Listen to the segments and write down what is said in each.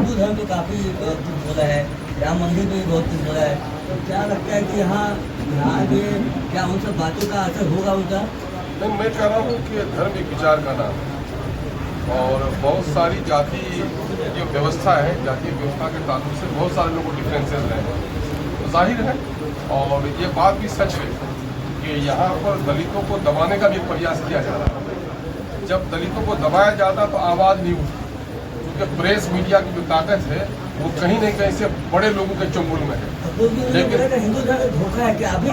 हिंदू धर्म तो काफी कुछ बोला है, राम मंदिर में भी बहुत कुछ बोला है, तो क्या लगता है कि यहाँ में क्या उन सब बातों का असर होगा उनका? नहीं, मैं कह रहा हूँ कि धर्म एक विचार का नाम है और बहुत सारी जाति जो व्यवस्था है, जातीय व्यवस्था के ताल्लुक से बहुत सारे लोगों को डिफरेंसेस रहे हैं, तो जाहिर है। और ये बात भी सच है कि यहाँ पर दलितों को दबाने का भी प्रयास किया जा रहा है। जब दलितों को दबाया जाता तो आवाज़ नहीं उठती, क्योंकि प्रेस मीडिया की जो ताकत है वो कहीं न कहीं से बड़े लोगों के चंगुल में है। लेकिन हिंदू धर्म धोखा है क्या? अभी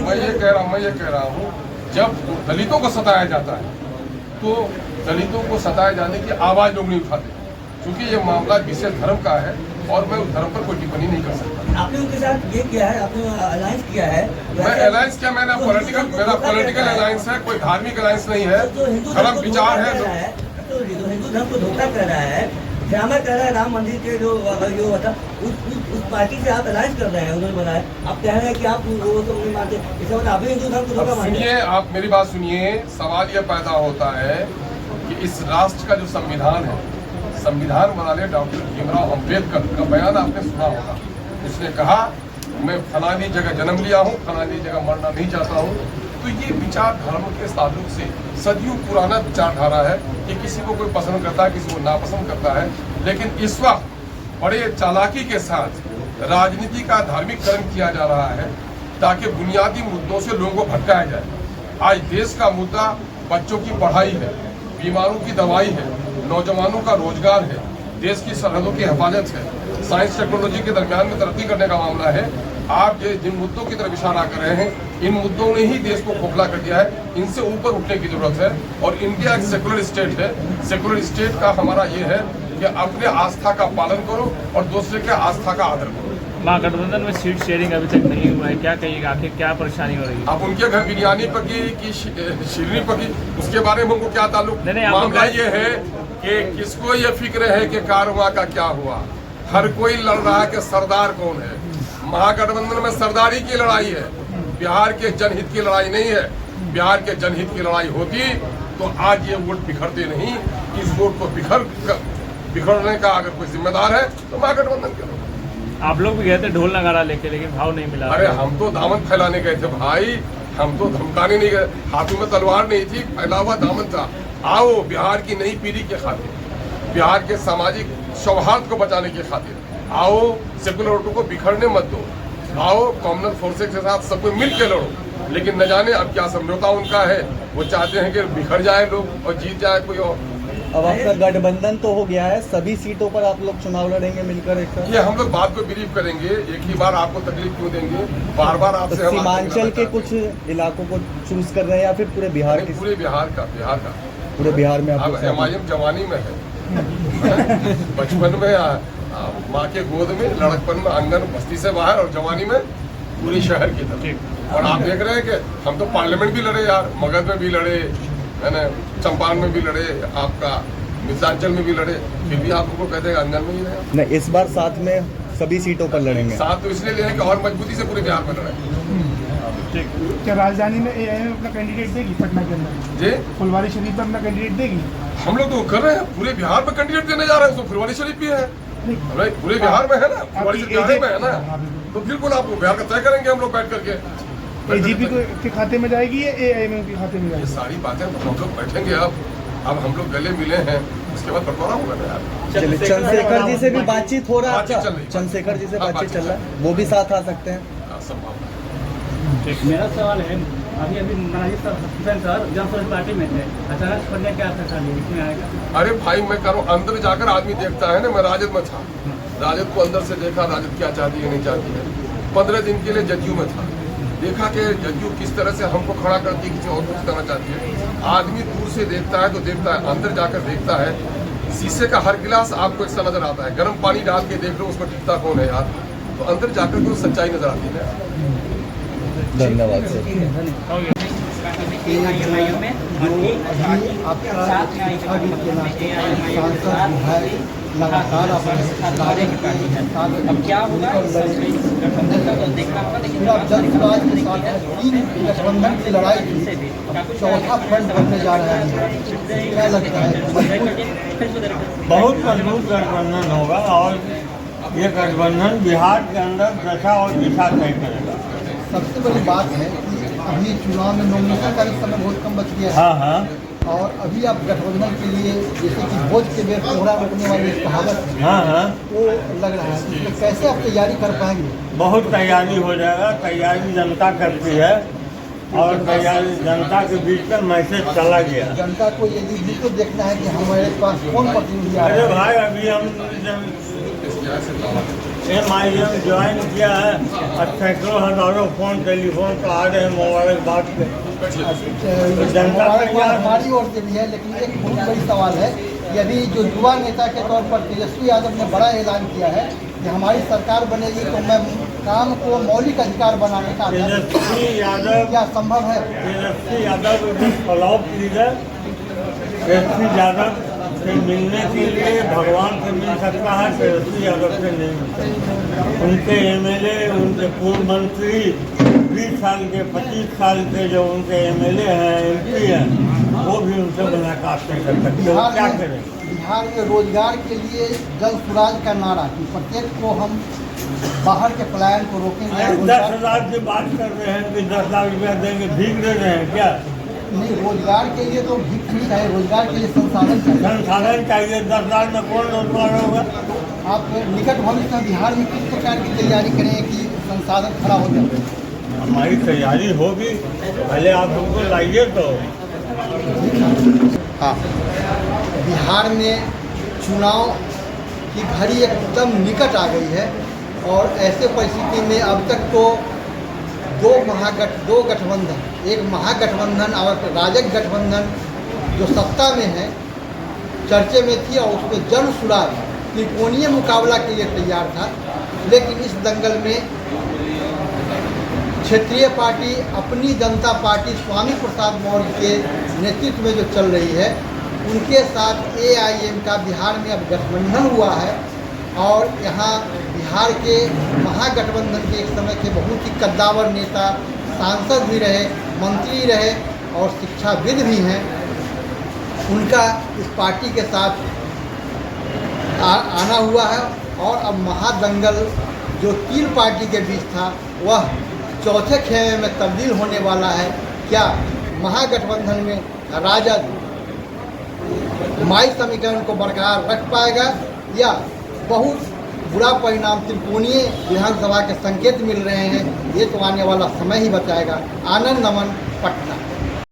मैं ये कह रहा हूँ जब दलितों को सताया जाता है तो दलितों को सताए जाने की आवाज़ लोग नहीं उठाते, क्योंकि ये मामला विशेष धर्म का है और मैं उस धर्म पर कोई टिप्पणी नहीं कर सकता। आपने उनके साथ ये किया है, आपने अलायंस किया है? मैं अलायंस क्या, मेरा पॉलिटिकल अलायंस है, कोई धार्मिक अलायंस नहीं है। धर्म विचार है तो हिंदू धर्म को धोखा कर रहा है, ड्रामा कर रहा है। राम मंदिर के जो होता उस पार्टी से आप अलायंस कर रहे हैं, उन्होंने बनाया। आप कह रहे हैं कि आप वो तो नहीं मानते, इसका मतलब अभी हिंदू धर्म को धोखा मानते हैं। सुनिए, आप मेरी बात सुनिए। सवाल ये पैदा होता है कि इस राष्ट्र का जो संविधान है, संविधान बनाने डॉक्टर भीमराव अम्बेडकर का बयान आपने सुना होगा। उसने कहा मैं फलानी जगह जन्म लिया हूँ, फलानी जगह मरना नहीं चाहता हूँ। तो ये विचारधारा के ताल्लुक से सदियों पुराना विचारधारा है कि किसी को कोई पसंद करता है, किसी को नापसंद करता है। लेकिन इस वक्त बड़े चालाकी के साथ राजनीति का धार्मिककरण किया जा रहा है ताकि बुनियादी मुद्दों से लोगों को भटकाया जाए। आज देश का मुद्दा बच्चों की पढ़ाई है, बीमारों की दवाई है, नौजवानों का रोजगार है, देश की सरहदों की हिफाजत है, साइंस टेक्नोलॉजी के दरमियान में तरक्की करने का मामला है। आप जिन मुद्दों की तरफ इशारा कर रहे हैं, इन मुद्दों ने ही देश को खोखला कर दिया है। इनसे ऊपर उठने की जरूरत है। और इंडिया एक सेकुलर स्टेट है। सेकुलर स्टेट का हमारा ये है कि अपने आस्था का पालन करो और दूसरे के आस्था का आदर करो। महागठबंधन में सीट शेयरिंग अभी तक नहीं हुआ है, क्या कहिएगा? आखिर क्या परेशानी हो रही है? अब उनके घर बिरयानी पकी कि शीरनी पकी, उसके बारे में उनको क्या ताल्लुक? मामला ये है कि किसको ये फिक्र है कि कारवां का क्या हुआ। हर कोई लड़ रहा है कि सरदार कौन है। महागठबंधन में सरदारी की लड़ाई है, बिहार के जनहित की लड़ाई नहीं है। बिहार के जनहित की लड़ाई होती तो आज ये वोट बिखरते नहीं। इस वोट को बिखरने का अगर कोई जिम्मेदार है तो महागठबंधन के लोग। आप लोग भी गए थे ढोल नगारा लेके, लेकिन भाव नहीं मिला। अरे हम तो दामन फैलाने गए थे भाई, हम तो धमकाने नहीं गए। हाथों में तलवार नहीं थी, फैला हुआ दामन था। आओ बिहार की नई पीढ़ी के खातिर, बिहार के सामाजिक सौहार्द को बचाने की खातिर आओ, सेकुलर वोटों को बिखरने मत दो। आओ कॉमनल फोर्सेस के साथ सब कोई मिल के लड़ो। लेकिन न जाने अब क्या समझौता उनका है, वो चाहते हैं कि बिखर जाए लोग और जीत जाए कोई और। अब आपका गठबंधन तो हो गया है, सभी सीटों पर आप लोग चुनाव लड़ेंगे मिलकर एक साथ? ये हम लोग बात को बिलीव करेंगे। एक ही बार आपको तकलीफ क्यों देंगे, बार बार आपसे। सीमांचल के कुछ इलाकों को चूज कर रहे हैं या फिर पूरे बिहार के? पूरे बिहार का पूरे बिहार में आप एमआईएम जवानी में है। बचपन में माँ के गोद में, लड़कपन में आंगन बस्ती से बाहर, और जवानी में पूरे शहर की तरफ। और आप देख रहे हैं कि हम तो पार्लियामेंट भी लड़े यार, मगध में भी लड़े, है ना, चंपारण में भी लड़े, आपका मिथिलांचल में भी लड़े, फिर भी आप लोगों को कहते हैं अंदर में ही रहे। नहीं, इस बार साथ में सभी सीटों पर लड़ेंगे। साथ तो इसलिए ले कि और मजबूती से पूरे बिहार में लड़े। क्या राजधानी में एआईएम अपना कैंडिडेट देगी? पटना के अंदर जी फुलवारी शरीफ में अपना कैंडिडेट देगी? हम लोग तो कर रहे हैं, पूरे बिहार में कैंडिडेट देने जा रहे हैं। तो फुलवारी शरीफ भी है, पूरे बिहार में है ना, फुलवारी शरीफ में है ना, तो बिल्कुल आप बिहार का तय करेंगे हम लोग बैठ करके। एजीपी के खाते में जाएगी या एआईएम के खाते में जाएगी? ये सारी बातें हम लोग बैठेंगे। अब हम लोग गले मिले हैं, उसके बाद बंटवारा होगा ना यार। चंद्रशेखर जी से भी बातचीत हो रहा है? चंद्रशेखर जी से बातचीत चल रहा है, वो भी साथ आ सकते हैं? संभावना। मेरा सवाल है, अभी हुसैन सर जनसुराज पार्टी में थे, अचानक छोड़ने क्या इसमें आएगा? अरे भाई मैं कह रहा हूँ, अंदर जाकर आदमी देखता है ना। मैं राजद में था, राजद को अंदर से देखा, राजद क्या चाहती है नहीं चाहती है। 15 दिन के लिए जदयू में था, देखा कि जदयू किस तरह से हमको खड़ा करती है, किसी और कुछ करना चाहती है। आदमी दूर से देखता है तो देखता है, अंदर जाकर देखता है। शीशे का हर गिलास आपको ऐसा नजर आता है, गर्म पानी डाल के देख लो उसमें टिकता कौन है यार। तो अंदर जाकर तो सच्चाई नजर आती है। धन्यवाद सर। आपका सांसद विधायक लगातार अपने अब क्या होगा गठबंधन का तो देखना होगा, लेकिन फिर आप जनसुराज के साथ 3 गठबंधन की लड़ाई थी, चौथा फ्रंट बनने जा रहा है। क्या लगता है? बहुत मजबूत गठबंधन होगा और ये गठबंधन बिहार के अंदर दशा और दिशा तय करेगा। सबसे बड़ी बात है कि अभी चुनाव में नॉमिनेशन का भी समय बहुत कम बच गया है। हाँ हाँ और अभी आप गठबंधन के लिए जैसे कि भोज के बेर कोहरा रोकने वाली एक कहावत है, हाँ हाँ वो लग रहा है। इसमें कैसे आप तैयारी कर पाएंगे? बहुत तैयारी हो जाएगा। तैयारी जनता करती है और तैयारी जनता के बीच में मैसेज चला गया। जनता को यदि भी तो देखना है कि हमारे पास कौन प्रतिनिधि आ अरे रहा है। भाई अभी हम MIM ज्वाइन किया है और सैकड़ों हजारों फोन टेलीफोन पर आ रहे हैं मुबारकबाद के। जनता तैयार हमारी ओर से भी है, लेकिन एक बहुत बड़ी सवाल है कि अभी जो युवा नेता के तौर पर तेजस्वी यादव ने बड़ा ऐलान किया है कि हमारी सरकार बनेगी तो मैं काम को मौलिक अधिकार बनाने का तेजस्वी यादव क्या संभव है? तेजस्वी यादव फॉलोअप लीडर तेजस्वी यादव से मिलने के लिए भगवान से मिल सकता है, तेजस्वी यादव से नहीं मिल सकता। उनके MLA, उनके पूर्व मंत्री 20 साल के 25 साल के जो उनके MLA हैं, MP हैं, वो भी उनसे मुलाकात नहीं कर सकते। वो क्या करें? बिहार में रोजगार के लिए जल सुराज का नारा कि प्रत्येक को हम बाहर के पलायन को रोकेंगे। 10,000 की बात कर रहे हैं कि 10 लाख रुपया देंगे, भीख दे रहे हैं क्या? नहीं, रोजगार के लिए तो भीख नहीं चाहिए, रोजगार के लिए संसाधन चाहिए। संसाधन चाहिए। 10 लाख में कौन रोजगार होगा? आप निकट भविष्य में बिहार में किस प्रकार की तैयारी करें कि संसाधन खड़ा हो जाए? हमारी तैयारी होगी, पहले आप हमको लाइए तो। हाँ, बिहार में चुनाव की घड़ी एकदम निकट आ गई है और ऐसे परिस्थिति में अब तक तो दो गठबंधन, एक महागठबंधन और राजग गठबंधन जो सत्ता में है, चर्चे में थी और उसमें जन सुराज त्रिकोणीय मुकाबला के लिए तैयार था। लेकिन इस दंगल में क्षेत्रीय पार्टी अपनी जनता पार्टी स्वामी प्रसाद मौर्य के नेतृत्व में जो चल रही है, उनके साथ AIM का बिहार में अब गठबंधन हुआ है। और यहाँ बिहार के महागठबंधन के एक समय के बहुत ही कद्दावर नेता, सांसद भी रहे, मंत्री रहे और शिक्षाविद भी हैं, उनका इस पार्टी के साथ आना हुआ है। और अब महादंगल जो 3 पार्टी के बीच था, वह चौथे खेमे में तब्दील होने वाला है। क्या महागठबंधन में राजद माई समीकरण को बरकरार रख पाएगा या बहुत बुरा परिणाम त्रिकोणीय विधानसभा के संकेत मिल रहे हैं? ये तो आने वाला समय ही बताएगा। आनंद नमन, पटना।